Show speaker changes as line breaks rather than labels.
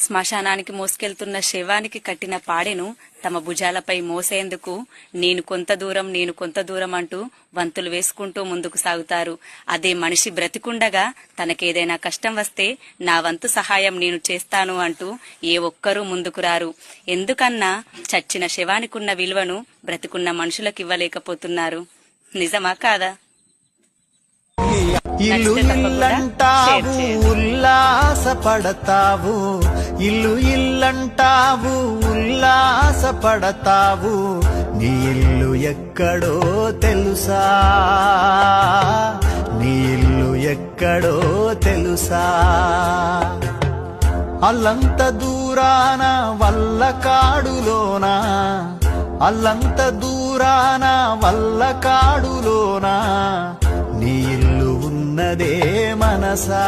శ్మశానానికి మోసుకెళ్తున్న శవానికి కట్టిన పాడెను తమ భుజాలపై మోసేందుకు నేను కొంత దూరం అంటూ వంతులు వేసుకుంటూ ముందుకు సాగుతారు. అదే మనిషి బ్రతికుండగా తనకేదైనా కష్టం వస్తే నా వంతు సహాయం నేను చేస్తాను అంటూ ఏ ఒక్కరూ ముందుకు రారు. ఎందుకన్నా చచ్చిన శవానికున్న విలువను బ్రతికున్న మనుషులకివ్వలేకపోతున్నారు. నిజమా కాదా?
ఇల్లు ఇల్లంటావు ఉల్లాసపడతావు, ఇల్లు ఇల్లంటావు ఉల్లాసపడతావు, నీ ఇల్లు ఎక్కడో తెలుసా, నీ ఇల్లు ఎక్కడో తెలుసా. అల్లంత దూరాన వల్లకాడులోనా, అల్లంత దూరాన వల్లకాడులోనా, నీ ఇల్లు ఉన్నదే మనసా.